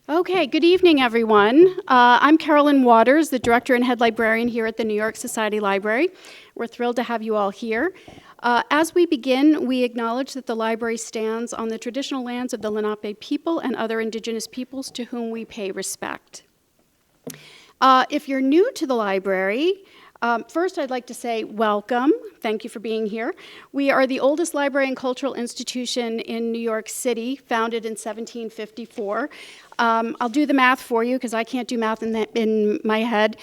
Okay, good evening, everyone. I'm Carolyn Waters, the Director and Head Librarian here at the New York Society Library. We're thrilled to have you all here. As we begin, we acknowledge that the library stands on the traditional lands of the Lenape people and other indigenous peoples to whom we pay respect. If you're new to the library, first I'd like to say welcome. Thank you for being here. We are the oldest library and cultural institution in New York City, founded in 1754. I'll do the math for you because I can't do math in my head.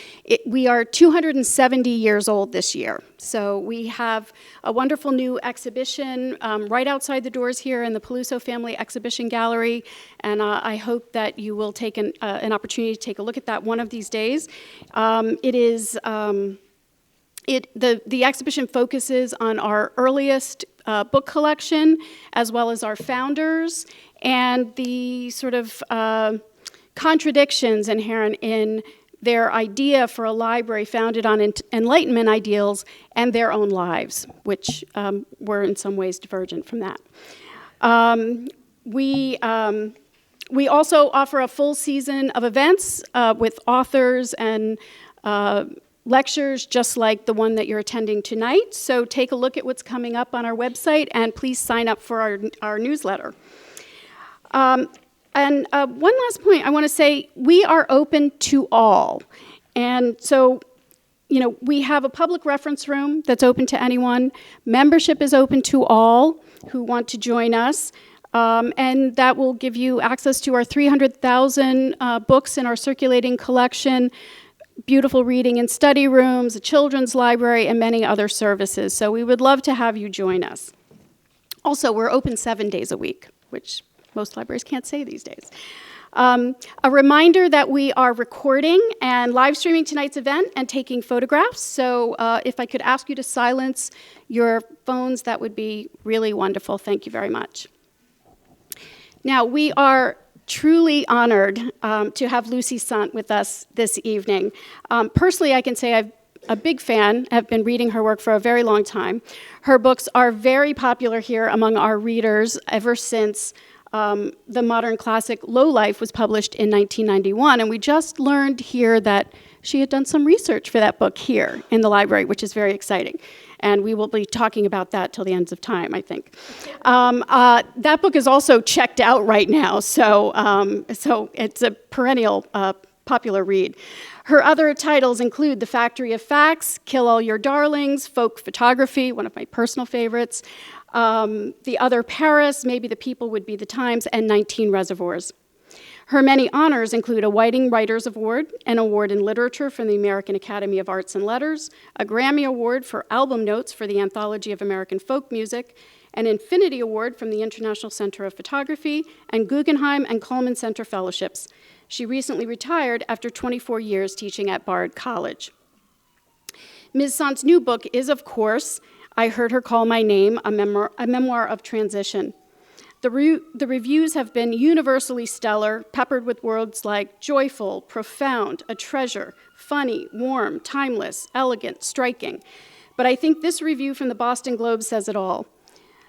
We are 270 years old this year. So we have a wonderful new exhibition right outside the doors here in the Peluso Family Exhibition Gallery, and I hope that you will take an opportunity to take a look at that one of these days. The exhibition focuses on our earliest book collection, as well as our founders, and the sort of contradictions inherent in their idea for a library founded on Enlightenment ideals and their own lives, which were in some ways divergent from that. We also offer a full season of events with authors and lectures just like the one that you're attending tonight. So take a look at what's coming up on our website, and please sign up for our newsletter. One last point I want to say, we are open to all. And so, we have a public reference room that's open to anyone. Membership is open to all who want to join us. And that will give you access to our 300,000 books in our circulating collection, beautiful reading and study rooms, a children's library, and many other services. So we would love to have you join us. Also, we're open 7 days a week, which most libraries can't say these days. A reminder that we are recording and live streaming tonight's event and taking photographs. So if I could ask you to silence your phones, that would be really wonderful. Thank you very much. Now, we are truly honored to have Lucy Sante with us this evening. Personally, I can say I'm a big fan. I've been reading her work for a very long time. Her books are very popular here among our readers ever since the modern classic Low Life was published in 1991, and we just learned here that she had done some research for that book here in the library, which is very exciting. And we will be talking about that till the ends of time, I think. That book is also checked out right now, so it's a perennial popular read. Her other titles include The Factory of Facts, Kill All Your Darlings, Folk Photography, one of my personal favorites, The Other Paris, Maybe the People Would Be the Times, and 19 Reservoirs. Her many honors include a Whiting Writers Award, an award in literature from the American Academy of Arts and Letters, a Grammy Award for album notes for the Anthology of American Folk Music, an Infinity Award from the International Center of Photography, and Guggenheim and Cullman Center Fellowships. She recently retired after 24 years teaching at Bard College. Ms. Sante's new book is, of course, I Heard Her Call My Name, a memoir of transition. The reviews have been universally stellar, peppered with words like joyful, profound, a treasure, funny, warm, timeless, elegant, striking. But I think this review from the Boston Globe says it all.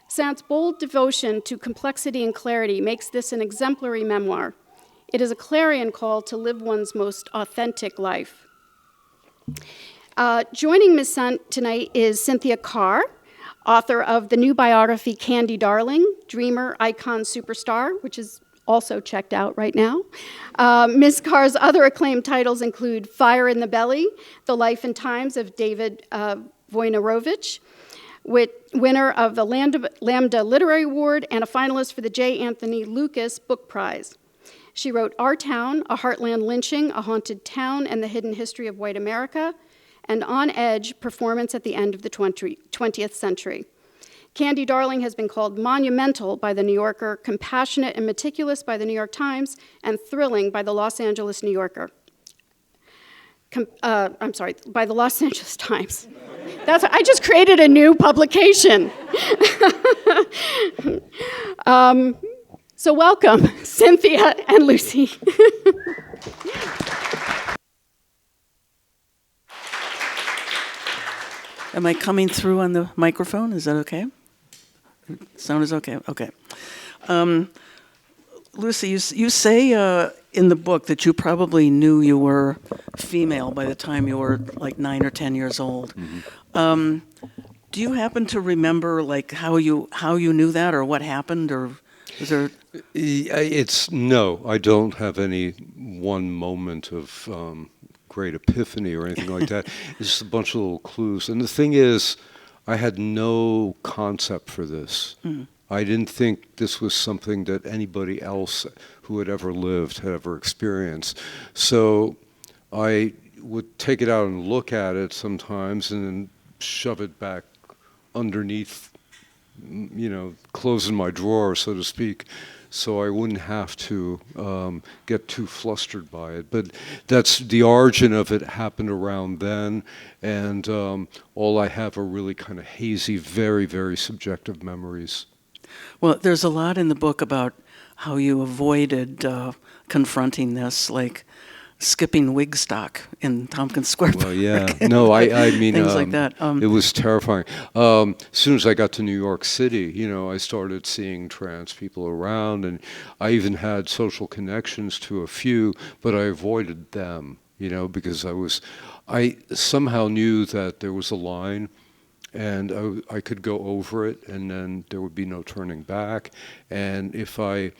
Sante's bold devotion to complexity and clarity makes this an exemplary memoir. It is a clarion call to live one's most authentic life. Joining Ms. Sante tonight is Cynthia Carr, author of the new biography, Candy Darling, Dreamer, Icon, Superstar, which is also checked out right now. Ms. Carr's other acclaimed titles include Fire in the Belly, The Life and Times of David Wojnarowicz, winner of the Lambda Literary Award and a finalist for the J. Anthony Lucas Book Prize. She wrote Our Town, A Heartland Lynching, A Haunted Town, and the Hidden History of White America, and On Edge, Performance at the End of the 20th Century. Candy Darling has been called monumental by The New Yorker, compassionate and meticulous by the New York Times, and thrilling by the Los Angeles New Yorker. By the Los Angeles Times. I just created a new publication. So welcome, Cynthia and Lucy. Am I coming through on the microphone? Is that okay? Sound is okay? Okay. Lucy, you say in the book that you probably knew you were female by the time you were like 9 or 10 years old. Do you happen to remember like how you knew that, or what happened, or is there? No, I don't have any one moment of great epiphany or anything like that. It's just a bunch of little clues. And the thing is, I had no concept for this. I didn't think this was something that anybody else who had ever lived had ever experienced. So I would take it out and look at it sometimes and then shove it back underneath, close in my drawer, so to speak, so I wouldn't have to get too flustered by it. But that's the origin of it, happened around then, and all I have are really kind of hazy, very, very subjective memories. Well, there's a lot in the book about how you avoided confronting this, like skipping Wigstock in Tompkins Square Park. Well, yeah. No, I mean, things like that. It was terrifying. As soon as I got to New York City, I started seeing trans people around, and I even had social connections to a few, but I avoided them, because I somehow knew that there was a line, and I could go over it, and then there would be no turning back. And if I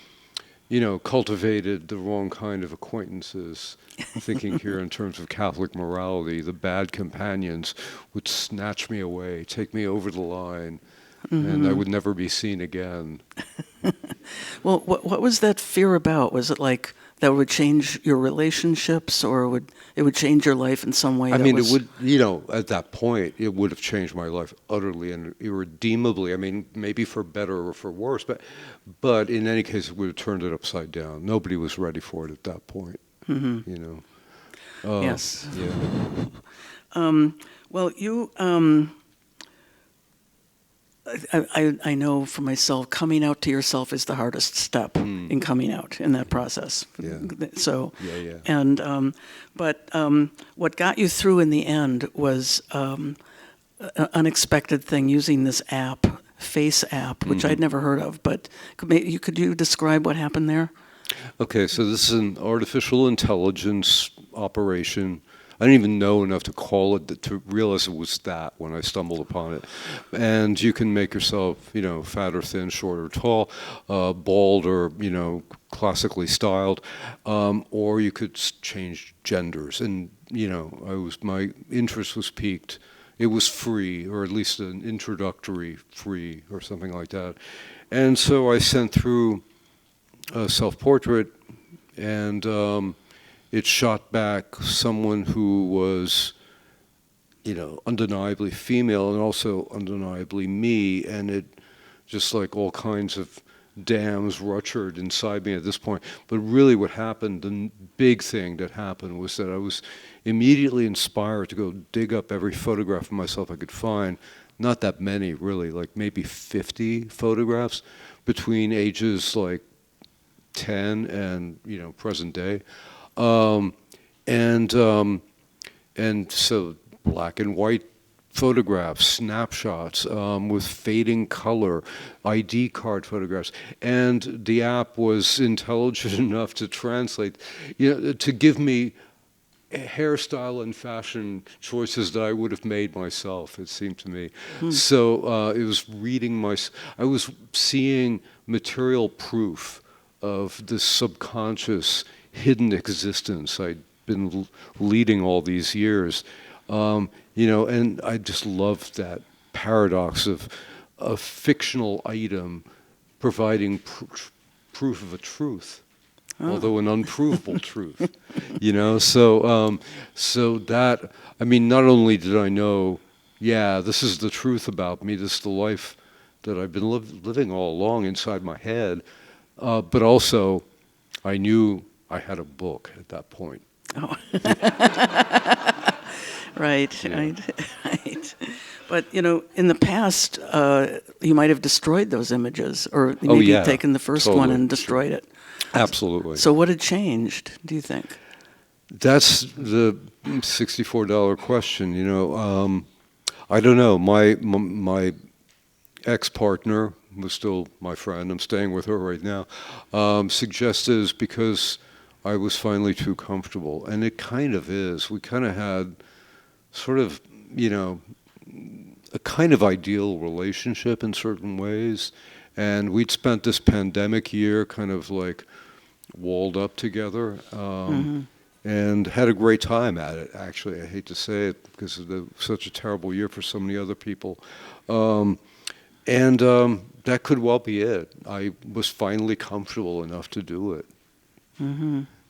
cultivated the wrong kind of acquaintances, thinking here in terms of Catholic morality, the bad companions would snatch me away, take me over the line, and I would never be seen again. Well, what was that fear about? Was it like that would change your relationships, or it would change your life in some way? I mean, it would, at that point, it would have changed my life utterly and irredeemably. I mean, maybe for better or for worse, but in any case, it would have turned it upside down. Nobody was ready for it at that point, Yes. Yeah. Well, you... I know for myself, coming out to yourself is the hardest step in coming out in that process. Yeah. So, Yeah. And but what got you through in the end was an unexpected thing, using this app, Face app, which I'd never heard of. But could you describe what happened there? Okay, so this is an artificial intelligence operation. I didn't even know enough to call it, to realize it was that when I stumbled upon it. And you can make yourself, fat or thin, short or tall, bald or, classically styled, or you could change genders. And, my interest was piqued. It was free, or at least an introductory free or something like that. And so I sent through a self-portrait, and it shot back someone who was, undeniably female and also undeniably me, and it just like all kinds of dams ruptured inside me at this point. But really what happened, the big thing that happened, was that I was immediately inspired to go dig up every photograph of myself I could find. Not that many, really, like maybe 50 photographs between ages like 10 and, present day. And so black and white photographs, snapshots with fading color, ID card photographs. And the app was intelligent enough to translate, to give me hairstyle and fashion choices that I would have made myself, it seemed to me. So it was I was seeing material proof of this subconscious hidden existence I'd been leading all these years, and I just loved that paradox of a fictional item providing proof of a truth, although an unprovable truth, So that, not only did I know, this is the truth about me, this is the life that I've been living all along inside my head, but also I knew I had a book at that point. Oh. Right. But, in the past, you might have destroyed those images, or maybe taken the first one and destroyed it. Absolutely. So what had changed, do you think? That's the $64 question, I don't know. My ex-partner, was still my friend, I'm staying with her right now, suggested is because I was finally too comfortable. And it kind of is. We kind of had sort of, a kind of ideal relationship in certain ways. And we'd spent this pandemic year kind of like walled up together. And had a great time at it, actually. I hate to say it because it was such a terrible year for so many other people. That could well be it. I was finally comfortable enough to do it.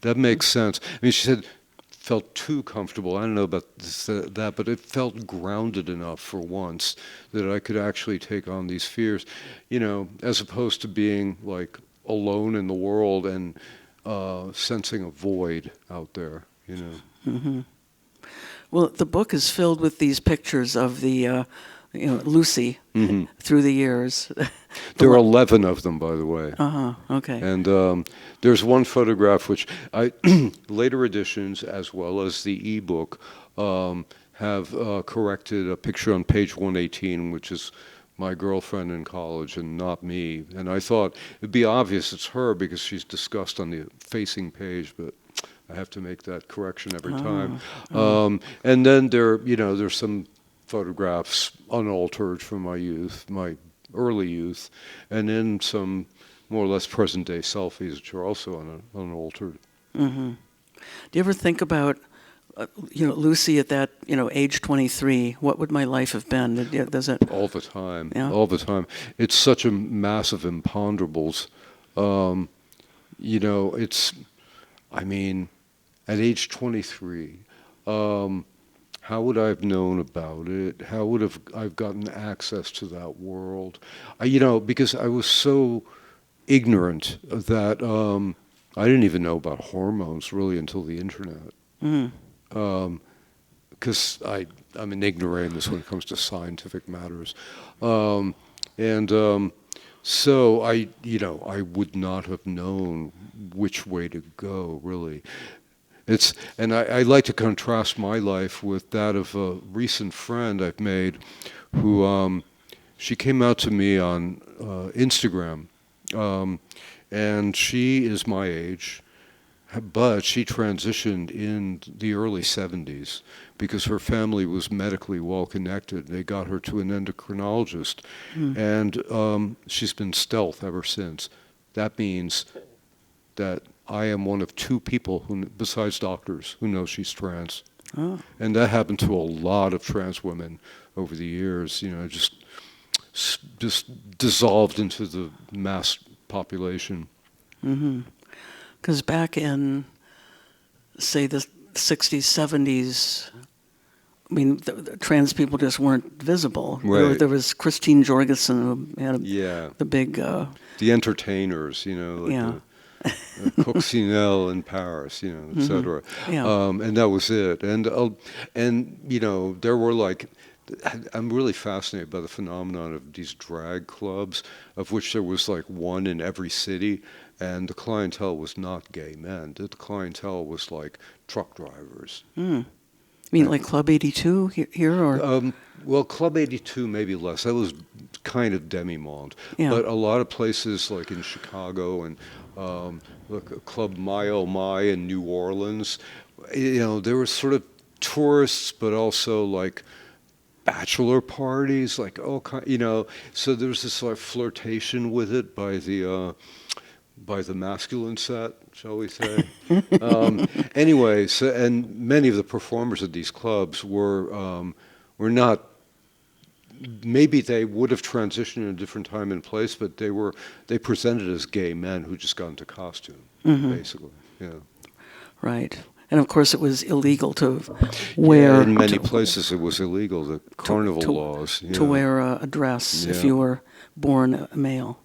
That makes sense. I mean, she said, felt too comfortable. I don't know about that, but it felt grounded enough for once that I could actually take on these fears, as opposed to being like alone in the world and sensing a void out there, Well, the book is filled with these pictures of the, Lucy through the years. There are 11 of them, by the way. Okay. And there's one photograph which later editions, as well as the ebook, have corrected a picture on page 118, which is my girlfriend in college and not me. And I thought it'd be obvious it's her because she's discussed on the facing page, but I have to make that correction every time. And then there's some photographs unaltered from my youth, my early youth, and then some more or less present day selfies, which are also unaltered. Do you ever think about, Lucy at that, age 23, what would my life have been? Does it? All the time. Yeah? All the time. It's such a massive imponderables. At age 23, how would I have known about it? How would I've gotten access to that world? Because I was so ignorant that I didn't even know about hormones really until the internet. Because I'm an ignoramus when it comes to scientific matters. So I would not have known which way to go, really. I like to contrast my life with that of a recent friend I've made who, she came out to me on Instagram, and she is my age, but she transitioned in the early 70s because her family was medically well connected. They got her to an endocrinologist, and she's been stealth ever since. That means that I am one of 2 people besides doctors who know she's trans. And that happened to a lot of trans women over the years, just dissolved into the mass population. Because back in, say, the 60s, 70s, the trans people just weren't visible. Right. There was Christine Jorgensen who had the big... the entertainers, Coccinelle in Paris, et cetera. And that was it. And there were I'm really fascinated by the phenomenon of these drag clubs, of which there was one in every city, and the clientele was not gay men. The clientele was truck drivers. You mean like Club 82 here, or? Well, Club 82 maybe less. That was kind of demi-monde. But a lot of places like in Chicago and Club My Oh My in New Orleans, there were sort of tourists, but also bachelor parties, so there's this flirtation with it by the masculine set, shall we say. Anyway, and many of the performers at these clubs were not, maybe they would have transitioned in a different time and place, but they presented as gay men who just got into costume, basically. Right. And of course, it was illegal to wear... in many places it was illegal, the carnival laws. To wear a dress if you were born a male.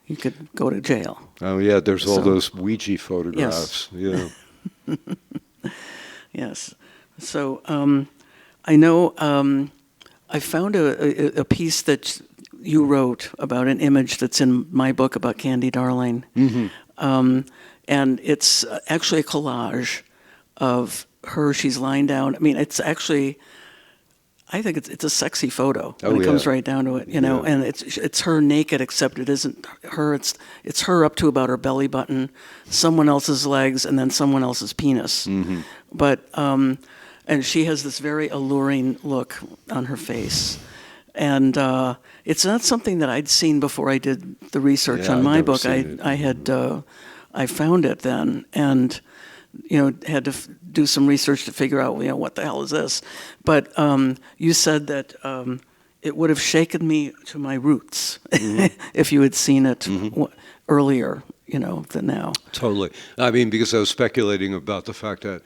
You could go to jail. Oh, yeah, there's all those Ouija photographs. Yes. Yeah. Yes. So I know I found a piece that you wrote about an image that's in my book about Candy Darling. And it's actually a collage of her. She's lying down. It's actually, I think it's a sexy photo Oh, when it comes yeah. right down to it, you know. Yeah. And it's her naked, except it isn't her. It's her up to about her belly button, someone else's legs, and then someone else's penis. Mm-hmm. But and she has this very alluring look on her face, and it's not something that I'd seen before I did the research Yeah, on I'd my never book. seen it. I had I found it then, and had to do some research to figure out, what the hell is this? But you said that it would have shaken me to my roots if you had seen it earlier, than now. Totally. I mean, because I was speculating about the fact that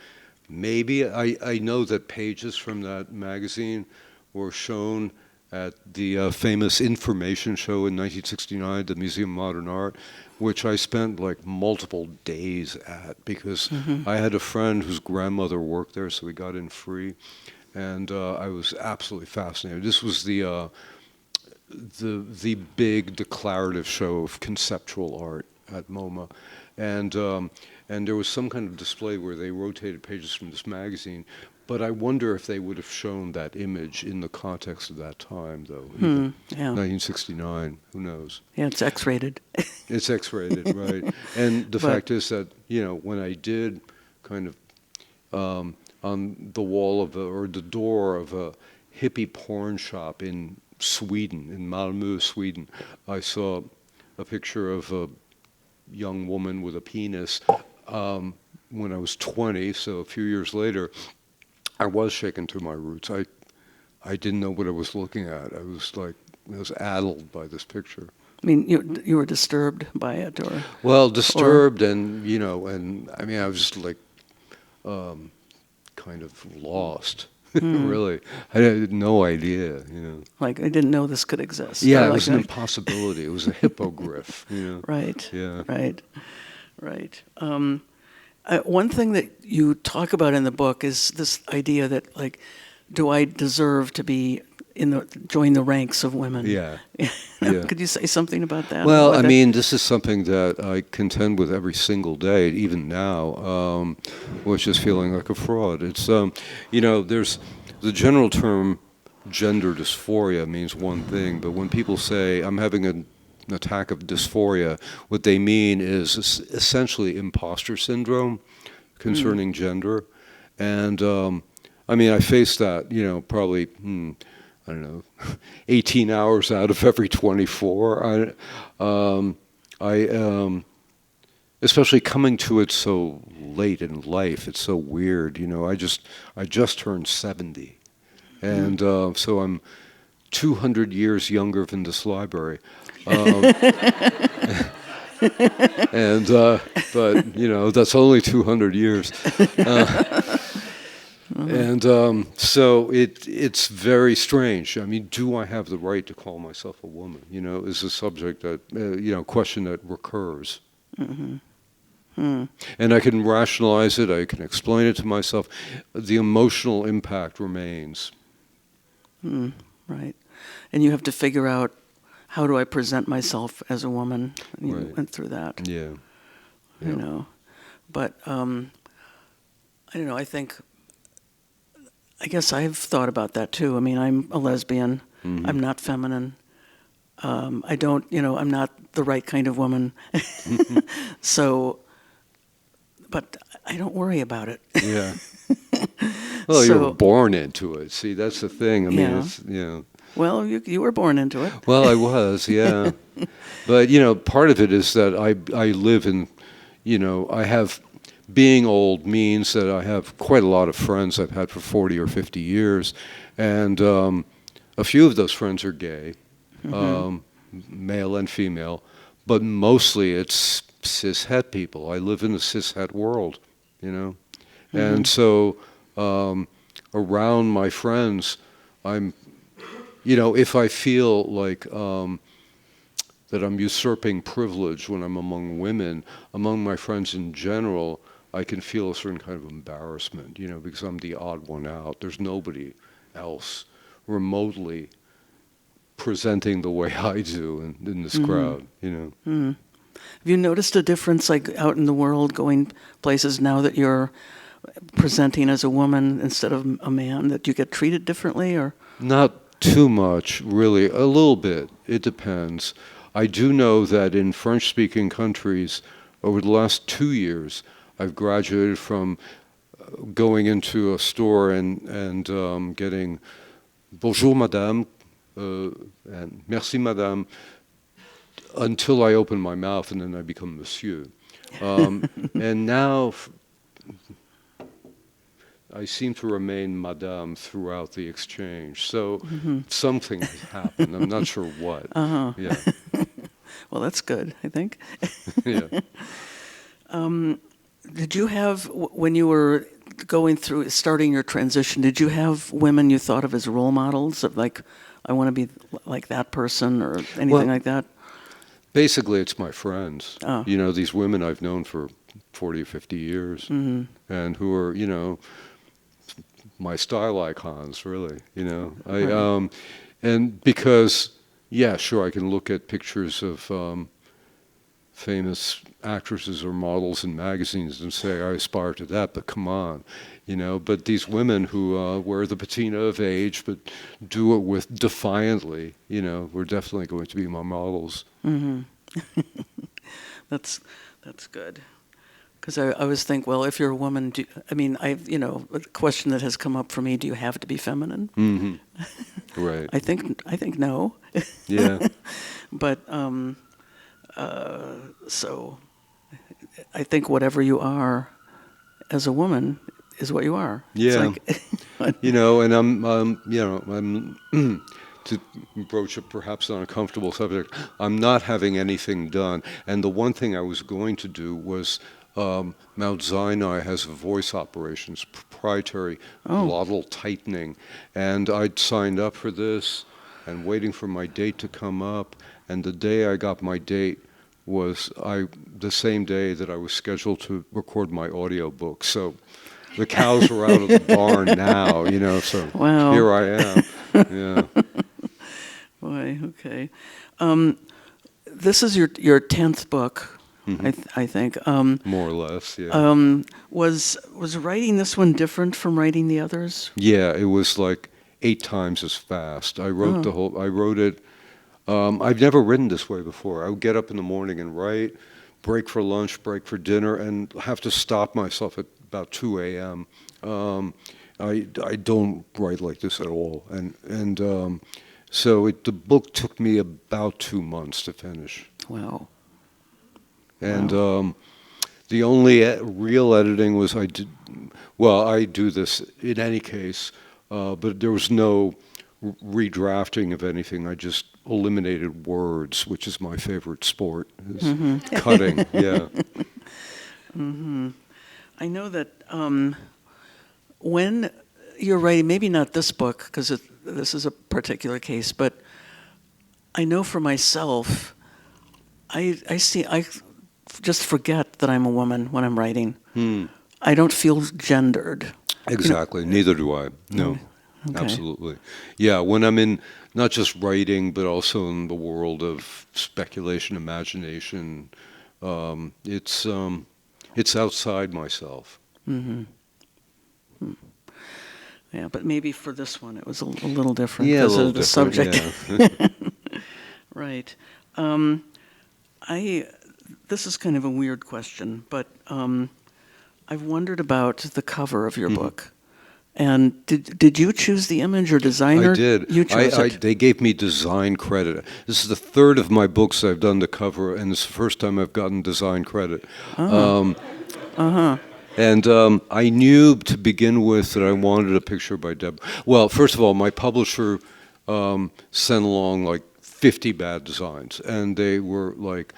maybe I know that pages from that magazine were shown at the famous Information Show in 1969, the Museum of Modern Art, which I spent like multiple days at because I had a friend whose grandmother worked there, so we got in free, and I was absolutely fascinated. This was the big declarative show of conceptual art at MoMA, and there was some kind of display where they rotated pages from this magazine. But I wonder if they would have shown that image in the context of that time, though. Yeah. 1969, who knows? Yeah, it's X-rated. It's X-rated, right? And the fact is that, when I did kind of on the wall or the door of a hippie porn shop in Sweden, in Malmö, Sweden, I saw a picture of a young woman with a penis when I was 20, so a few years later. I was shaken to my roots. I didn't know what I was looking at. I was addled by this picture. I mean, you were disturbed by it, or? Well, disturbed, and and I mean, I was just like, kind of lost. Really, I had no idea. Like, I didn't know this could exist. Yeah, Or it like was an impossibility. It was a hippogriff. Right. Yeah. Right. One thing that you talk about in the book is this idea that, like, do I deserve to be join the ranks of women? Yeah. Yeah. Could you say something about that? Well, I mean, this is something that I contend with every single day, even now, which is feeling like a fraud. It's, there's the general term gender dysphoria means one thing, but when people say, I'm having an attack of dysphoria, what they mean is essentially imposter syndrome concerning gender. And I mean, I face that, probably, I don't know, 18 hours out of every 24. I especially coming to it so late in life, it's so weird. I just turned 70. And so I'm 200 years younger than this library. And but that's only 200 years, and so it's very strange. I mean, do I have the right to call myself a woman? Is a subject that question that recurs. And I can rationalize it. I can explain it to myself. The emotional impact remains. Right, and you have to figure out, how do I present myself as a woman? And you Right. went through that. Yeah. But I don't know. I guess I've thought about that too. I mean, I'm a lesbian. Mm-hmm. I'm not feminine. I don't, I'm not the right kind of woman. So, but I don't worry about it. Yeah. Well, you were born into it. See, that's the thing. I mean, Yeah. it's Well, you were born into it. Well, I was, yeah. But, part of it is that I live in, I have, being old means that I have quite a lot of friends I've had for 40 or 50 years. And a few of those friends are gay, male and female. But mostly it's cis-het people. I live in a cis-het world, And so around my friends, I'm, if I feel like that I'm usurping privilege when I'm among women, among my friends in general, I can feel a certain kind of embarrassment, because I'm the odd one out. There's nobody else remotely presenting the way I do in this crowd, Have you noticed a difference, like, out in the world, going places now that you're presenting as a woman instead of a man, that you get treated differently, or? Not too much, really. A little bit. It depends. I do know that in French-speaking countries, over the last 2 years, I've graduated from going into a store and getting "Bonjour, madame," and "Merci, madame," until I open my mouth, and then I become "monsieur." And now I seem to remain madame throughout the exchange. So something has happened. I'm not sure what. Yeah. Well, that's good, I think. Yeah. Did you have, when you were going through, starting your transition, did you have women you thought of as role models of like, I want to be like that person or anything like that? Basically, it's my friends. Oh. You know, these women I've known for 40 or 50 years and who are, you know, my style icons, really, you know. Right. And because, yeah, sure, I can look at pictures of famous actresses or models in magazines and say, I aspire to that, but come on, you know. But these women who wear the patina of age but do it with defiantly, you know, were definitely going to be my models. That's good. Because I always think, well, if you're a woman, you know, a question that has come up for me, do you have to be feminine? Right. I think no. Yeah. But so I think whatever you are as a woman is what you are. Yeah. It's like You know, and I'm to broach a perhaps uncomfortable subject, I'm not having anything done. And the one thing I was going to do was Mount Sinai has voice operations, proprietary glottal tightening. And I'd signed up for this and waiting for my date to come up. And the day I got my date was the same day that I was scheduled to record my audiobook. So the cows are out of the barn now, you know, so Wow. here I am. Yeah. Boy, okay. This is your 10th book, I think. More or less, yeah. Was writing this one different from writing the others? Yeah, it was like 8 times as fast. I wrote it. I've never written this way before. I would get up in the morning and write, break for lunch, break for dinner, and have to stop myself at about 2 a.m. I don't write like this at all, and so the book took me about 2 months to finish. Wow. And the only real editing was I do this in any case, but there was no redrafting of anything. I just eliminated words, which is my favorite sport, is cutting. Yeah. I know that when you're writing, maybe not this book, because this is a particular case, but I know for myself, I just forget that I'm a woman when I'm writing. I don't feel gendered. Exactly. Neither do I. No. Okay. Absolutely. Yeah, when I'm in not just writing, but also in the world of speculation, imagination, it's outside myself. Yeah, but maybe for this one it was a little different Yeah, because of the subject. Yeah. Right. This is kind of a weird question, but I've wondered about the cover of your book. And did you choose the image or designer? I did. You chose it. They gave me design credit. This is the third of my books I've done the cover, and it's the first time I've gotten design credit. And I knew to begin with that I wanted a picture by Deborah. Well, first of all, my publisher sent along like 50 bad designs, and they were like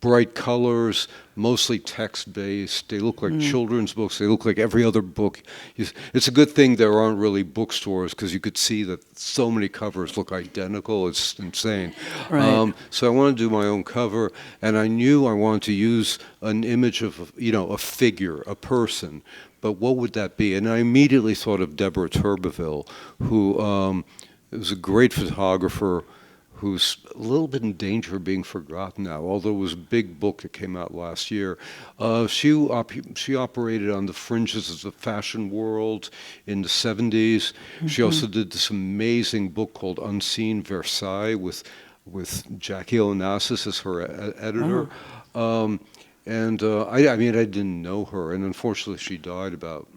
bright colors, mostly text-based. They look like children's books. They look like every other book. It's a good thing there aren't really bookstores because you could see that so many covers look identical. It's insane. Right. So I wanted to do my own cover, and I knew I wanted to use an image of, a figure, a person. But what would that be? And I immediately thought of Deborah Turbeville, who was a great photographer who's a little bit in danger of being forgotten now, although it was a big book that came out last year. She operated on the fringes of the fashion world in the 70s. She also did this amazing book called Unseen Versailles with Jackie Onassis as her editor. I mean, I didn't know her, and unfortunately she died about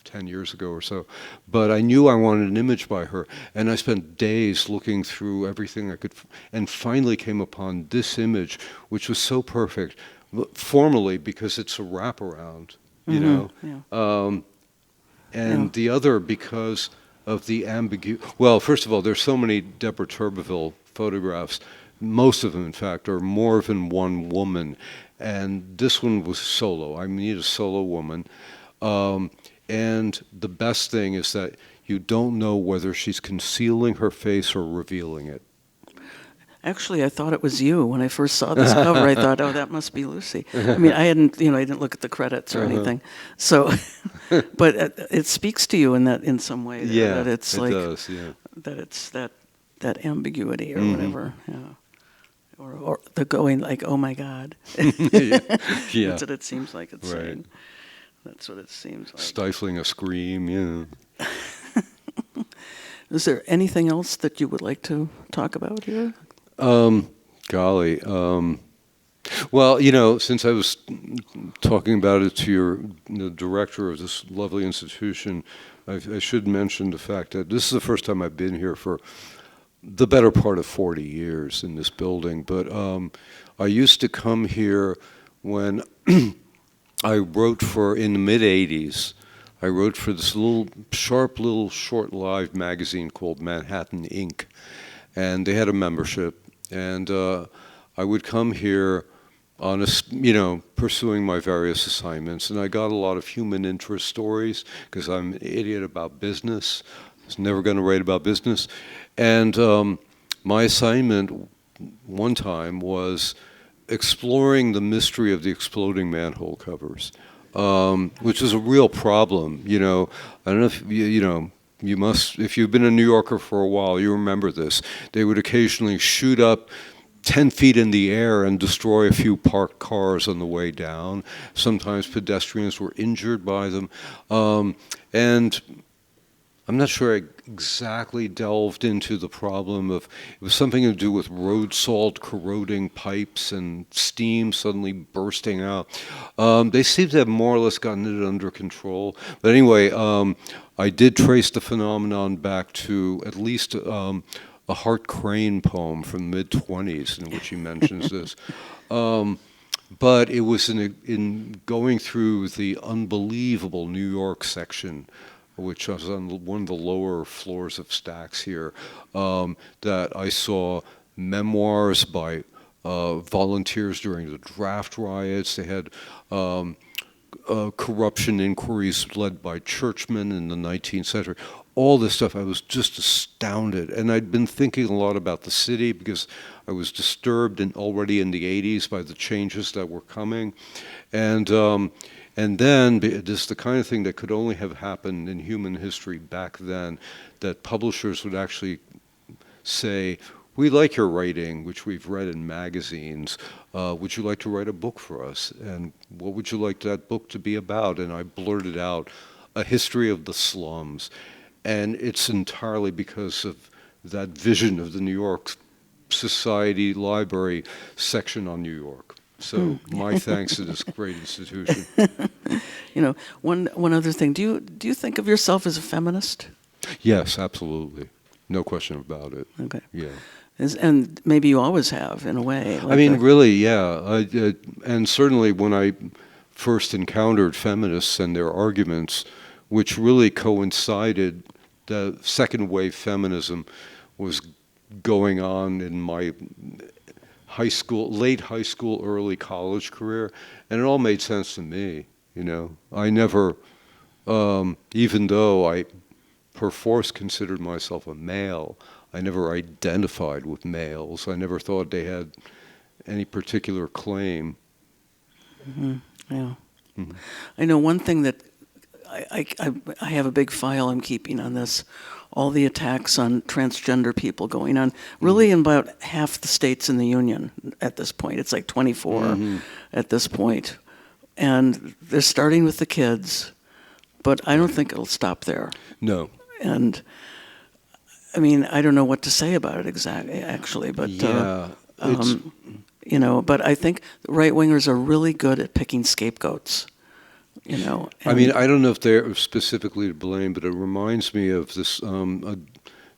10 years ago or so, but I knew I wanted an image by her, and I spent days looking through everything I could, and finally came upon this image, which was so perfect, formally because it's a wraparound, you know, and the other because of the ambiguity. Well, first of all, there's so many Deborah Turbeville photographs. Most of them, in fact, are more than one woman, and this one was solo. I need a solo woman. And the best thing is that you don't know whether she's concealing her face or revealing it. Actually, I thought it was you when I first saw this cover. I thought, oh, that must be Lucy. I mean, I didn't look at the credits or anything. So, but it speaks to you in some way. Yeah, that it's it like does. Yeah, that it's that ambiguity or whatever. Yeah. Or the going like, oh my God. yeah. That's what it seems like it's Right. saying. That's what it seems like. Stifling a scream, yeah. Is there anything else that you would like to talk about here? Golly. Well, you know, since I was talking about it to the director of this lovely institution, I should mention the fact that this is the first time I've been here for the better part of 40 years in this building. But I used to come here when I wrote in the mid-'80s, I wrote for this little short-lived magazine called Manhattan Inc. And they had a membership. And I would come here on pursuing my various assignments. And I got a lot of human interest stories because I'm an idiot about business. I was never going to write about business. And my assignment one time was exploring the mystery of the exploding manhole covers, which is a real problem. You know, I don't know if you must, if you've been a New Yorker for a while, you remember this. They would occasionally shoot up 10 feet in the air and destroy a few parked cars on the way down. Sometimes pedestrians were injured by them. And I'm not sure I exactly delved into the problem of, it was something to do with road salt corroding pipes and steam suddenly bursting out. They seem to have more or less gotten it under control. But anyway, I did trace the phenomenon back to at least a Hart Crane poem from the mid-'20s in which he mentions this. But it was in going through the unbelievable New York section, which was on one of the lower floors of Stax here, that I saw memoirs by volunteers during the draft riots. They had corruption inquiries led by churchmen in the 19th century. All this stuff, I was just astounded. And I'd been thinking a lot about the city because I was disturbed already in the 80s by the changes that were coming. And then, this is the kind of thing that could only have happened in human history back then, that publishers would actually say, we like your writing, which we've read in magazines. Would you like to write a book for us? And what would you like that book to be about? And I blurted out a history of the slums. And it's entirely because of that vision of the New York Society Library section on New York. So my thanks to this great institution. You know, one other thing. Do you think of yourself as a feminist? Yes, absolutely. No question about it. Okay. Yeah. And maybe you always have, in a way. I mean, really, yeah. And certainly when I first encountered feminists and their arguments, which really coincided, the second wave feminism was going on in my late high school, early college career, and it all made sense to me, you know. I never, even though I perforce considered myself a male, I never identified with males. I never thought they had any particular claim. Yeah. I know one thing that I have a big file I'm keeping on this. All the attacks on transgender people going on, really in about half the states in the union at this point. It's like 24 at this point. And they're starting with the kids, but I don't think it'll stop there. No. And I mean, I don't know what to say about it actually, but Yeah. but I think right-wingers are really good at picking scapegoats. I mean, I don't know if they're specifically to blame, but it reminds me of this a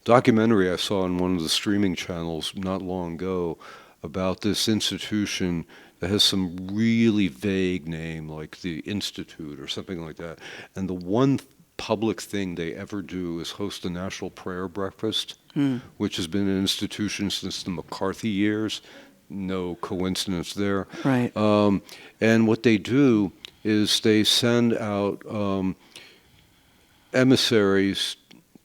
documentary I saw on one of the streaming channels not long ago about this institution that has some really vague name, like the Institute or something like that. And the one public thing they ever do is host a national prayer breakfast, which has been an institution since the McCarthy years. No coincidence there. Right. And what they do is they send out emissaries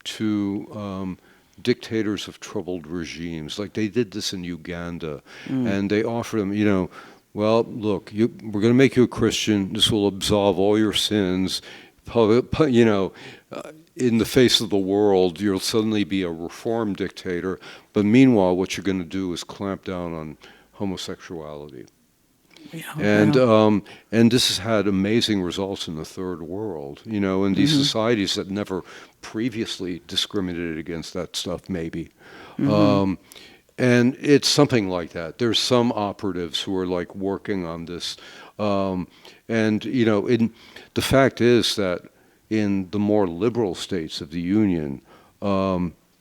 to dictators of troubled regimes. Like they did this in Uganda, and they offer them, well, look, we're going to make you a Christian. This will absolve all your sins. In the face of the world, you'll suddenly be a reformed dictator. But meanwhile, what you're going to do is clamp down on homosexuality. Yeah, And this has had amazing results in the third world, in these societies that never previously discriminated against that stuff, maybe. And it's something like that. There's some operatives who are like working on this. The fact is that in the more liberal states of the Union,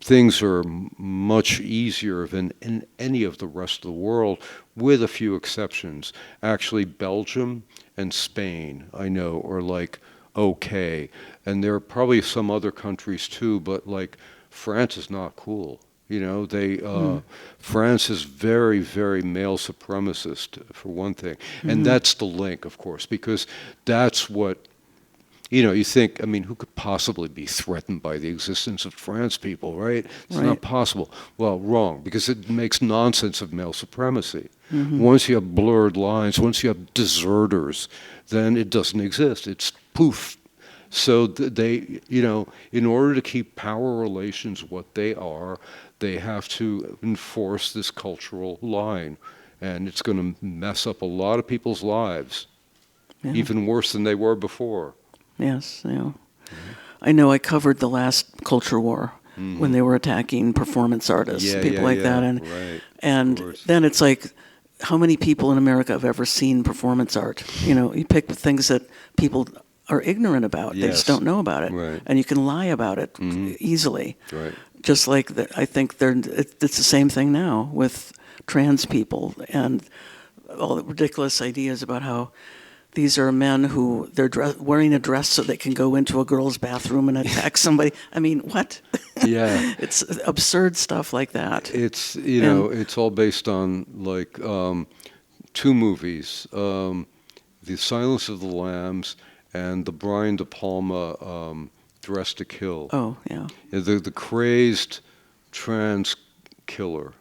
things are much easier than in any of the rest of the world, with a few exceptions. Actually, Belgium and Spain, I know, are like okay. And there are probably some other countries too, but like France is not cool. France is very, very male supremacist, for one thing. And that's the link, of course, because that's what, you think, I mean, who could possibly be threatened by the existence of trans people, right? It's not possible. Well, wrong, because it makes nonsense of male supremacy. Once you have blurred lines, once you have deserters, then it doesn't exist. It's poof. So they, in order to keep power relations what they are, they have to enforce this cultural line. And it's going to mess up a lot of people's lives, even worse than they were before. Yes, yeah. I know I covered the last culture war when they were attacking performance artists, people like that. And then it's like, how many people in America have ever seen performance art? You pick the things that people are ignorant about. They just don't know about it. Right. And you can lie about it easily. Right. Just like I think it's the same thing now with trans people and all the ridiculous ideas about how these are men who they're wearing a dress so they can go into a girl's bathroom and attack somebody. I mean, what? Yeah. It's absurd stuff like that. It's, it's all based on like two movies, The Silence of the Lambs and the Brian De Palma Dress to Kill. Oh, yeah. The crazed trans killer,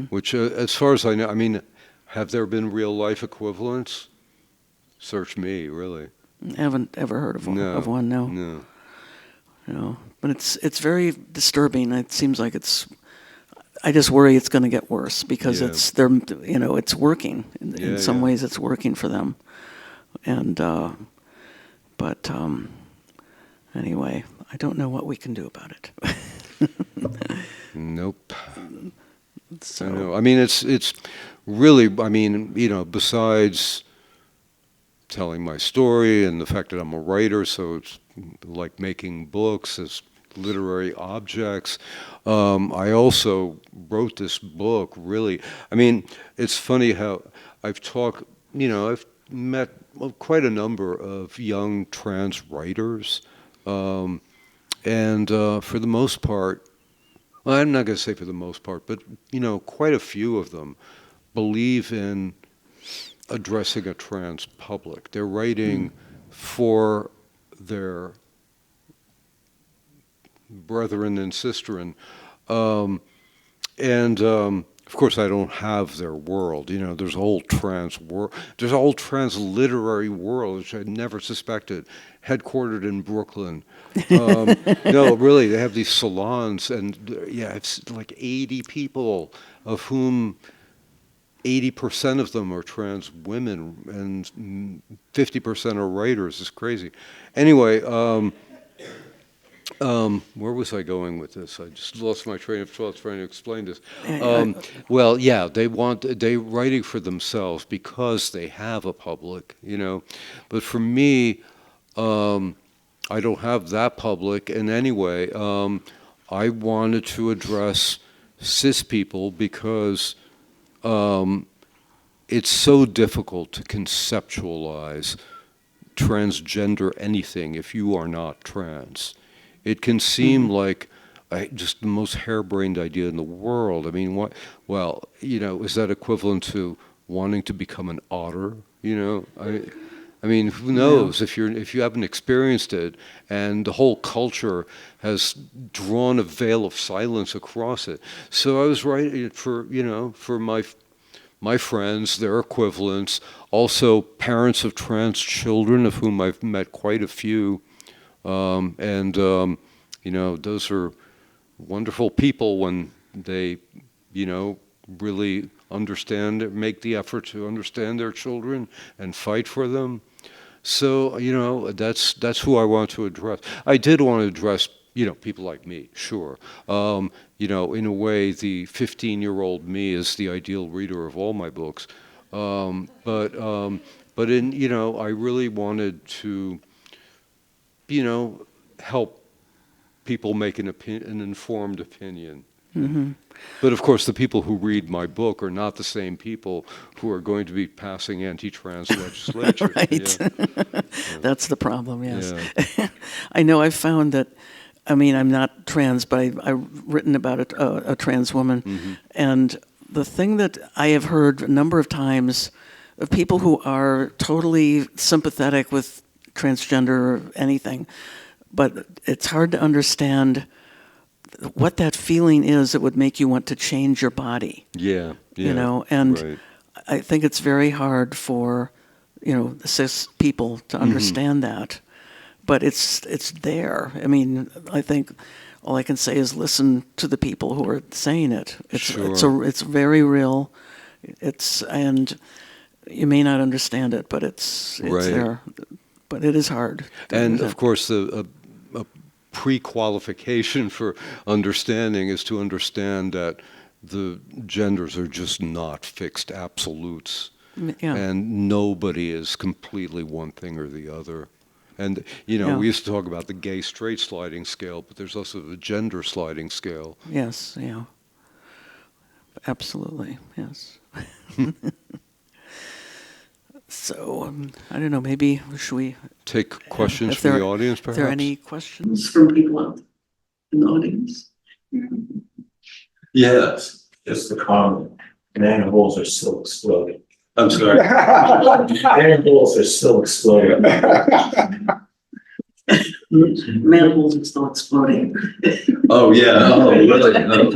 which as far as I know, I mean, have there been real life equivalents? Search me, really. I haven't ever heard of one. No. But it's very disturbing. It seems like I just worry it's going to get worse because it's working. In some ways it's working for them. And, but anyway, I don't know what we can do about it. Nope. So, I know. I mean, it's really, besides telling my story and the fact that I'm a writer, so it's like making books as literary objects. I also wrote this book, really. I mean, it's funny how I've met quite a number of young trans writers, and for the most part, well, I'm not going to say for the most part, but, quite a few of them believe in addressing a trans public. They're writing for their brethren and sisterin. of course, I don't have their world. You know, there's a whole trans world. There's a whole trans literary world, which I never suspected, headquartered in Brooklyn. No, really, they have these salons, and yeah, it's like 80 people, of whom 80% of them are trans women, and 50% are writers. It's crazy. Anyway, where was I going with this? I just lost my train of thought trying to explain this. Well, yeah, they writing for themselves because they have a public, you know. But for me, I don't have that public. And anyway, I wanted to address cis people because it's so difficult to conceptualize transgender anything if you are not trans. It can seem like just the most harebrained idea in the world. I mean, what? Well, you know, is that equivalent to wanting to become an otter? You know, I mean, who knows if you haven't experienced it, and the whole culture has drawn a veil of silence across it. So I was writing it for my friends, their equivalents, also parents of trans children, of whom I've met quite a few. You know, those are wonderful people when they, you know, really understand, make the effort to understand their children and fight for them. So, you know, that's who I want to address. I did want to address, you know, people like me, sure. You know, in a way, the 15-year-old me is the ideal reader of all my books. But in, you know, I really wanted to, you know, help people make an informed opinion. Mm-hmm. But of course, the people who read my book are not the same people who are going to be passing anti-trans legislation. Right. Yeah. That's the problem, yes. Yeah. I know I've found that, I mean, I'm not trans, but I've written about a trans woman. Mm-hmm. And the thing that I have heard a number of times of people who are totally sympathetic with transgender or anything, but it's hard to understand what that feeling is that would make you want to change your body. Yeah. You know, and right. I think it's very hard for, you know, cis people to understand that. But it's there. I mean, I think all I can say is listen to the people who are saying it. It's very real. And you may not understand it, but it's right. There. But it is hard. And of course, a pre-qualification for understanding is to understand that the genders are just not fixed absolutes. Yeah. And nobody is completely one thing or the other. And, you know, we used to talk about the gay-straight sliding scale, but there's also the gender sliding scale. Yes, yeah. Absolutely, yes. So, I don't know, maybe should we... Take questions from the audience, perhaps? Are there any questions from people out in the audience? Yes, just the comment. Manholes are still exploding. I'm sorry. Manholes are still exploding. Manholes are still exploding. Oh, yeah. Oh, really? That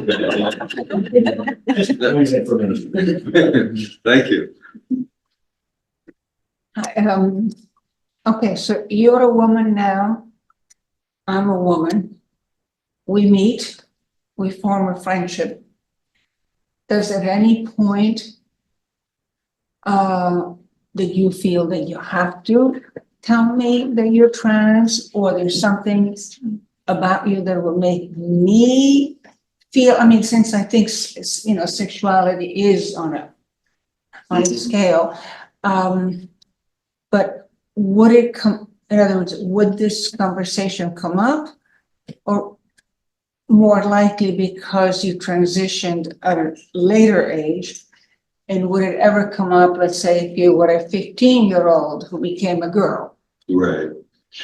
was information. Thank you. Okay, so you're a woman now. I'm a woman. We meet, we form a friendship. Does at any point that you feel that you have to tell me that you're trans, or there's something about you that will make me feel, I mean, since I think, you know, sexuality is on a scale, but would it come, in other words, would this conversation come up, or more likely because you transitioned at a later age? And would it ever come up, let's say, if you were a 15-year-old who became a girl? Right.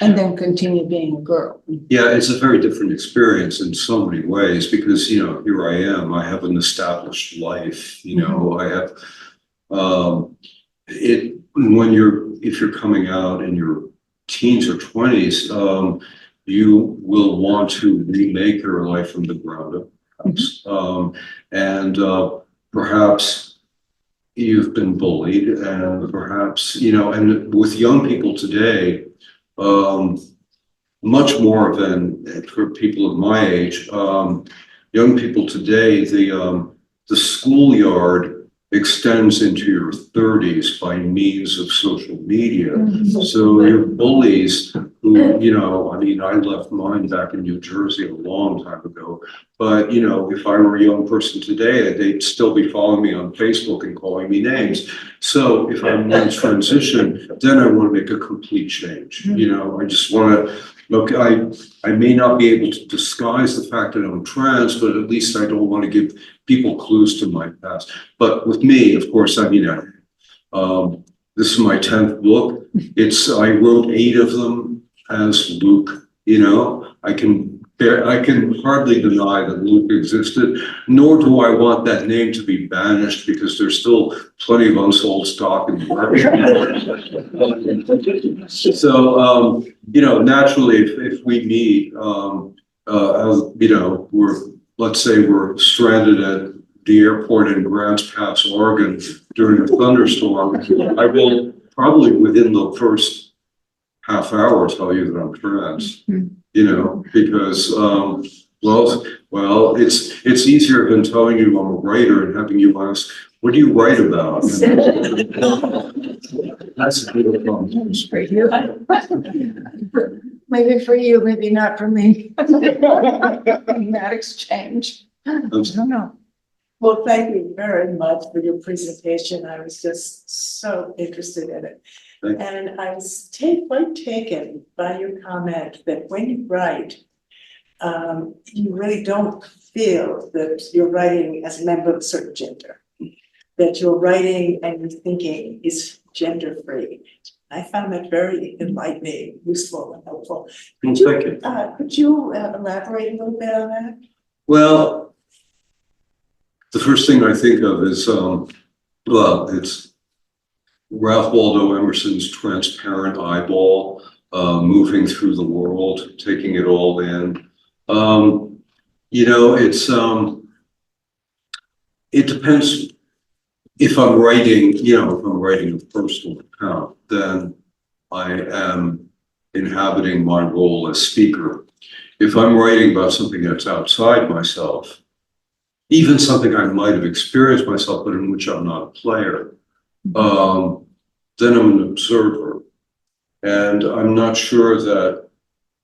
And then continue being a girl? Yeah, it's a very different experience in so many ways because, you know, here I am, I have an established life, you know, I have, if you're coming out in your teens or 20s, you will want to remake your life from the ground up. perhaps you've been bullied, and perhaps, and with young people today, much more than for people of my age, young people today, the schoolyard extends into your 30s by means of social media. So your bullies who, I left mine back in New Jersey a long time ago, but, if I were a young person today, they'd still be following me on Facebook and calling me names. So if I'm in transition, then I want to make a complete change. I just want to, look, I may not be able to disguise the fact that I'm trans, but at least I don't want to give people clues to my past. But with me, of course, this is my 10th book. I wrote 8 of them as Luke. I can hardly deny that Luke existed, nor do I want that name to be banished, because there's still plenty of unsold stock in the market. So, naturally, if we meet, let's say we're stranded at the airport in Grants Pass, Oregon during a thunderstorm, I will probably within the first half hour tell you that I'm trans, because, well, it's easier than telling you I'm a writer and having you ask, what do you write about? That's a good problem. For you. Maybe for you, maybe not for me. That exchange. I don't know. Well, thank you very much for your presentation. I was just so interested in it. And I was quite taken by your comment that when you write, you really don't feel that you're writing as a member of a certain gender, that your writing and your thinking is gender free. I found that very enlightening, useful, and helpful. Thank you. Could you elaborate a little bit on that? Well, the first thing I think of is, it's Ralph Waldo Emerson's transparent eyeball, moving through the world, taking it all in. It depends. If I'm writing, a personal account, then I am inhabiting my role as speaker. If I'm writing about something that's outside myself, even something I might have experienced myself, but in which I'm not a player, then I'm an observer. And I'm not sure that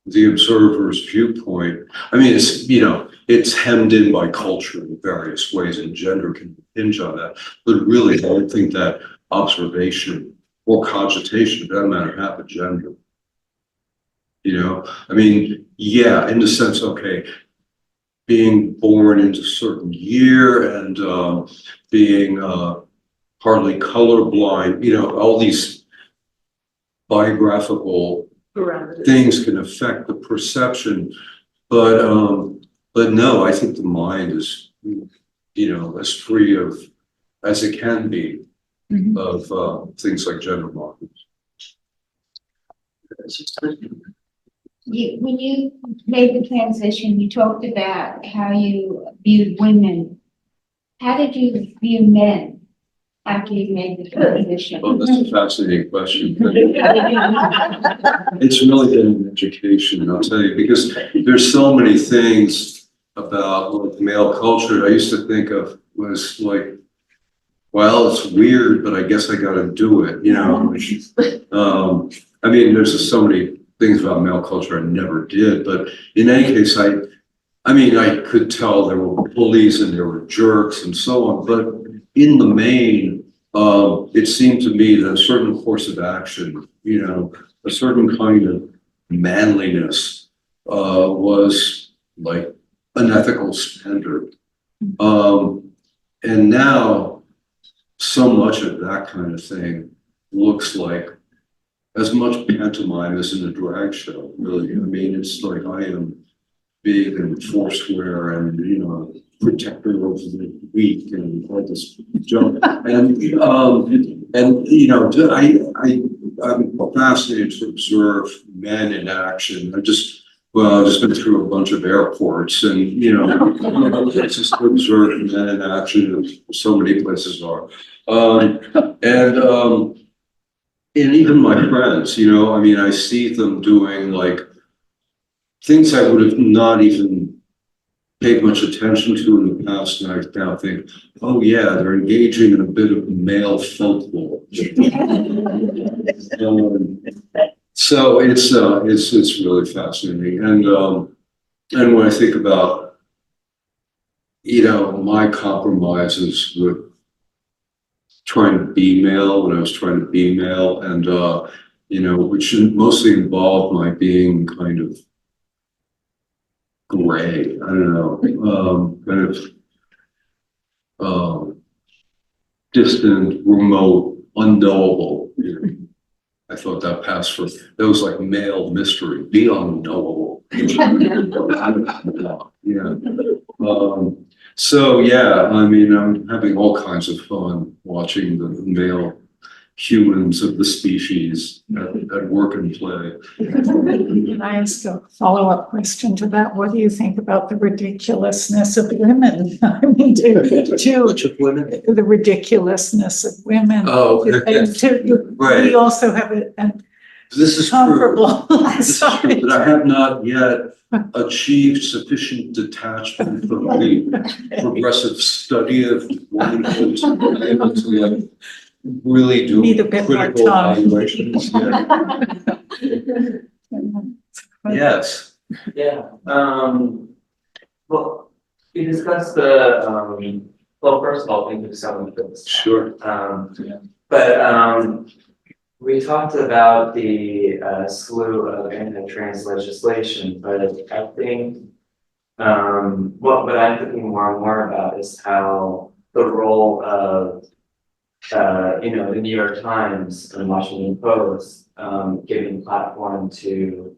the observer's viewpoint, it's hemmed in by culture in various ways, and gender can hinge on that. But really, I don't think that observation or cogitation, it doesn't matter half a gender. Yeah, in the sense, okay, being born into a certain year and being partly colorblind, all these biographical things can affect the perception, but no, I think the mind is, as free as it can be of things like gender markers. When you made the transition, you talked about how you viewed women. How did you view men after you made the transition? Oh, that's a fascinating question. It's really been an education, I'll tell you, because there's so many things about male culture I used to think of was like, well, it's weird, but I guess I got to do it. There's just so many things about male culture I never did, but in any case, I could tell there were bullies and there were jerks and so on, but in the main, it seemed to me that a certain course of action, a certain kind of manliness was like an ethical standard. And now so much of that kind of thing looks like as much pantomime as in a drag show, really. It's like I am big and foursquare and, protector of the weak and all this junk. And I'm fascinated to observe men in action. Well, I've just been through a bunch of airports and, you know, it's just to observe men in action, as so many places are. And even my friends, you know, I mean, I see them doing like things I would have not even paid much attention to in the past, and I now think, oh yeah, they're engaging in a bit of male folklore. So it's really fascinating, and when I think about, you know, my compromises with trying to be male when I was trying to be male, and you know, which mostly involved my being kind of gray. I don't know, kind of distant, remote, unknowable. You know, I thought that passed for, that was like male mystery, be unknowable. Yeah. So yeah, I mean, I'm having all kinds of fun watching the male humans of the species at work and play. Can I ask a follow-up question to that? What do you think about the ridiculousness of women? I mean, the ridiculousness of women. Oh, right. We also have an This is comparable. true. This is true, but I have not yet achieved sufficient detachment from the progressive study of womanhood to be able to like really do Need a bit more critical time. evaluations. Yeah. Yes. Yeah, well, we discussed the, well, first of all, thank you for selling this. Sure. But we talked about the slew of anti-trans legislation, but I think what I'm thinking more and more about is how the role of you know, the New York Times and Washington Post giving platform to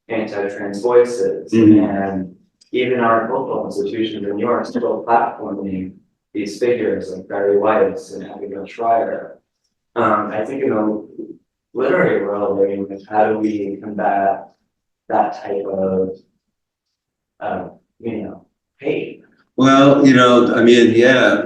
anti-trans voices, and even our cultural institutions in New York still platforming these figures like Barry Weiss and Abigail Schreier. I think in the literary world, I mean, how do we combat that type of, you know, hate? Well, you know, I mean, yeah,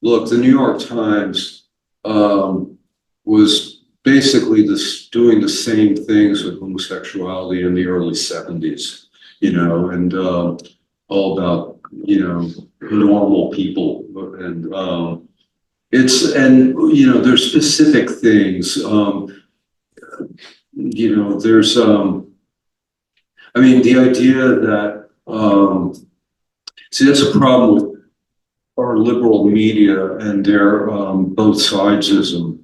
look, the New York Times was basically doing the same things with homosexuality in the early 70s, you know, and all about, you know, normal people. And you know, there's specific things, you know, there's, I mean, the idea that, see, that's a problem with our liberal media and their both sidesism.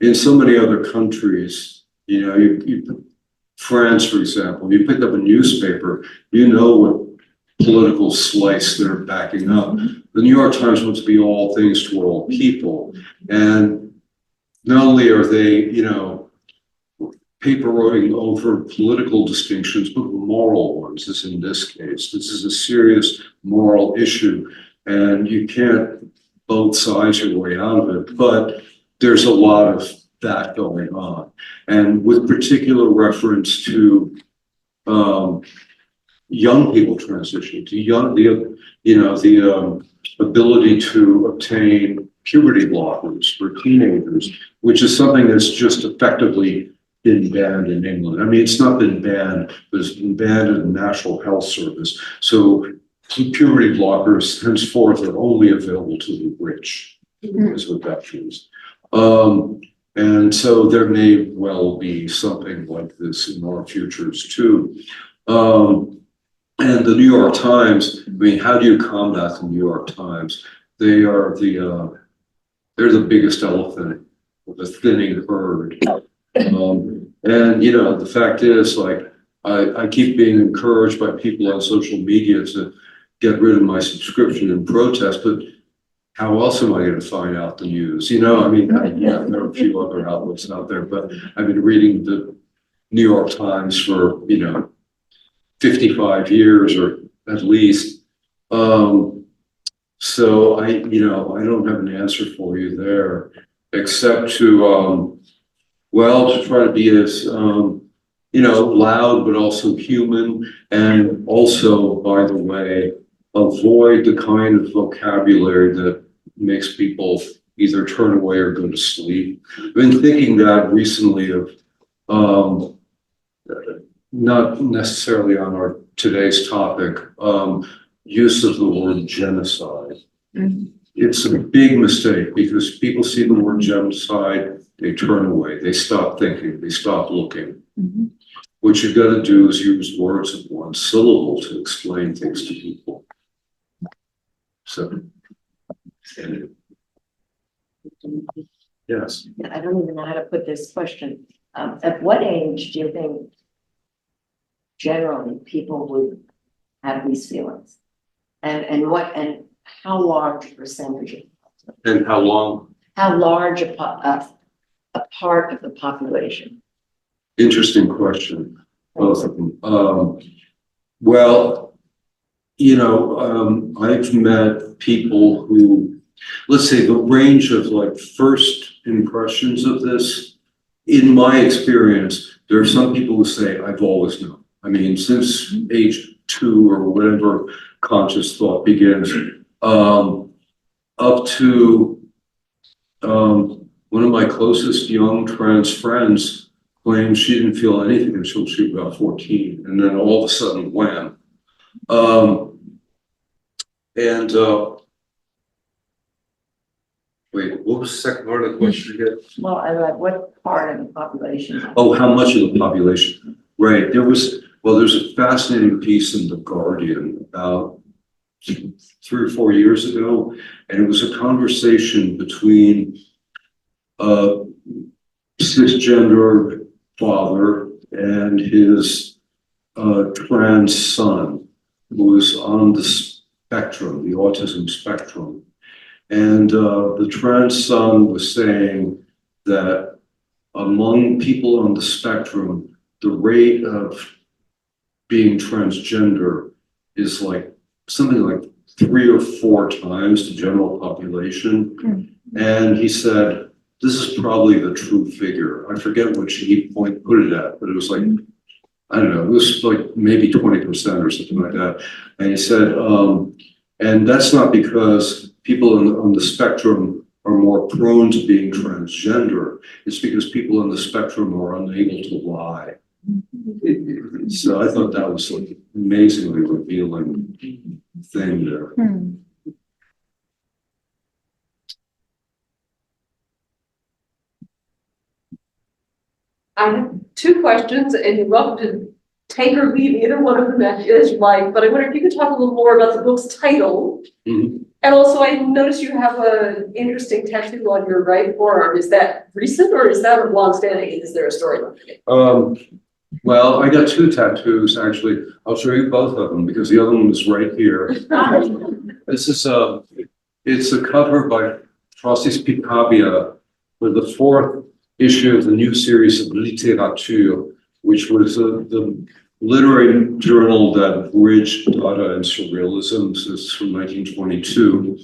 In so many other countries, you know, France, for example, you pick up a newspaper, you know what political slice they're backing up. The New York Times wants to be all things to all people. And not only are they, you know, paperworking over political distinctions, but moral ones, as in this case. This is a serious moral issue, and you can't both sides your way out of it, but there's a lot of that going on. And with particular reference to young people transitioning, to the ability to obtain puberty blockers for teenagers, which is something that's just effectively been banned in England. I mean, it's not been banned, but it's been banned in the National Health Service. So puberty blockers henceforth are only available to the rich, is what that means. And so there may well be something like this in our futures too. And the New York Times, I mean, how do you combat the New York Times? They are they're the biggest elephant with a thinning herd. And you know, the fact is, like, I keep being encouraged by people on social media to get rid of my subscription and protest, but how else am I going to find out the news? You know, I mean, yeah, there are a few other outlets out there, but I've been reading the New York Times for, you know, 55 years or at least. So I don't have an answer for you there, except to, well, to try to be as, loud, but also human. And also, by the way, avoid the kind of vocabulary that makes people either turn away or go to sleep. I've been thinking that recently of, not necessarily on our today's topic, use of the word genocide. It's a big mistake because people see the word genocide, they turn away, they stop thinking, they stop looking. What you've got to do is use words of one syllable to explain things to people. So, yes. I don't even know how to put this question. At what age do you think generally people would have these feelings? And how large a percentage? And how long? How large a part of the population? Interesting question, both of them. Well, I've met people who, let's say the range of like first impressions of this, in my experience, there are some people who say, I've always known. I mean, since age 2 or whatever conscious thought begins, up to one of my closest young trans friends claimed she didn't feel anything until she was about 14, and then all of a sudden, wham. Wait, what was the second part of the question again? Well, I like what part of the population? Oh, how much of the population? Right. There's a fascinating piece in The Guardian about 3 or 4 years ago, and it was a conversation between a cisgender father and his trans son, who was on the spectrum, the autism spectrum. And the trans son was saying that among people on the spectrum, the rate of being transgender is like something like 3 or 4 times the general population. And he said, this is probably the true figure. I forget which he put it at, but it was like, I don't know, it was like maybe 20% or something like that. And he said, and that's not because people on the spectrum are more prone to being transgender. It's because people on the spectrum are unable to lie. So I thought that was like an amazingly revealing thing there. I have 2 questions, and you're welcome to take or leave either one of them as you like, but I wonder if you could talk a little more about the book's title. And also, I noticed you have an interesting tattoo on your right forearm. Is that recent or is that long-standing? Is there a story behind it? Well, I got 2 tattoos, actually. I'll show you both of them because the other one is right here. This is it's a cover by Francis Picabia for the 4th issue of the new series of Littérature, which was the literary journal that bridged Dada and Surrealism. So it's from 1922.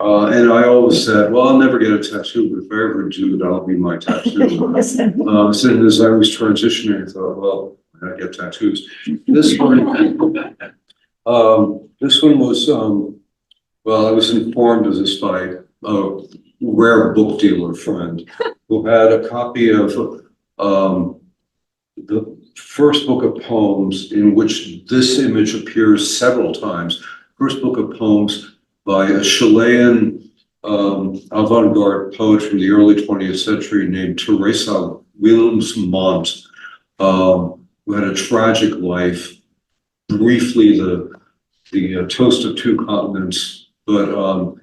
And I always said, well, I'll never get a tattoo, but if I ever do, that'll be my tattoo. So as I was transitioning, I thought, well, I get tattoos. This one was, well, I was informed of this by a rare book dealer friend who had a copy of the first book of poems in which this image appears several times. First book of poems by a Chilean avant-garde poet from the early 20th century named Teresa Wilms-Montt, who had a tragic life, briefly the toast of 2 continents, but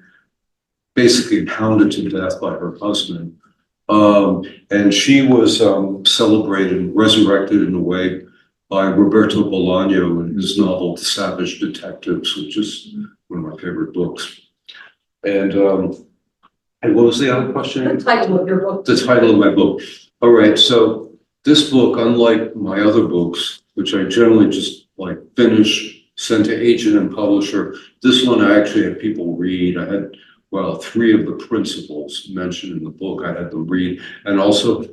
basically pounded to death by her husband. And she was celebrated and resurrected in a way by Roberto Bolaño in his novel The Savage Detectives, which is one of my favorite books. And what was the other question? The title of your book. The title of my book. All right, so this book, unlike my other books, which I generally just like finish, send to agent and publisher, this one I actually had people read. I had, well, 3 of the principles mentioned in the book, I had them read. And also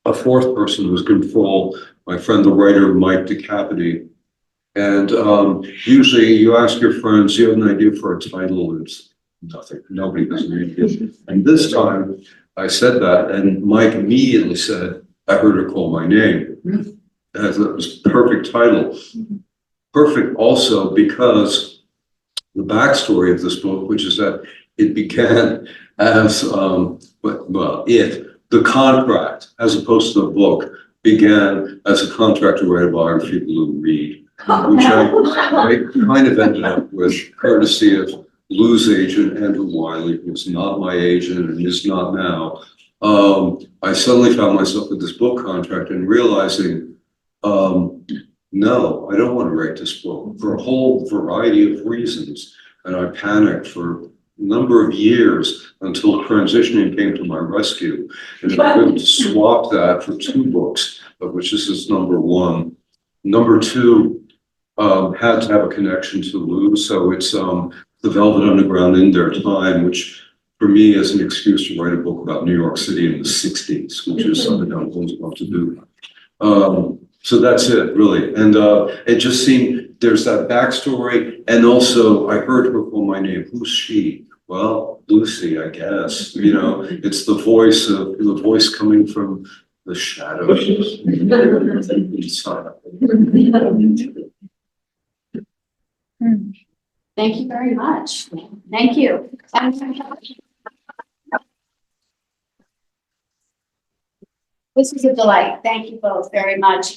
a fourth person who was control, my friend, the writer, Mike DeCapity. And usually you ask your friends, you have an idea for a title, it's nothing, nobody has an idea. And this time I said that, and Mike immediately said, I heard her call my name. And I thought it was a perfect title. Perfect also because the backstory of this book, which is that it began as, the contract, as opposed to the book, began as a contract to write a biography of Lou Reed, which I kind of ended up with, courtesy of Lou's agent, Andrew Wiley, who's not my agent and is not now. I suddenly found myself with this book contract and realizing, no, I don't want to write this book for a whole variety of reasons. And I panicked for a number of years until transitioning came to my rescue. And I could swap that for 2 books, of which this is number 1. Number 2 had to have a connection to Lou. So it's The Velvet Underground in Their Time, which for me is an excuse to write a book about New York City in the 60s, which is something I always want to do. So that's it, really. And it just seemed there's that backstory. And also, I heard her call my name. Who's she? Well, Lucy, I guess. You know, it's the voice coming from the shadows. Thank you very much. Thank you. This was a delight. Thank you both very much.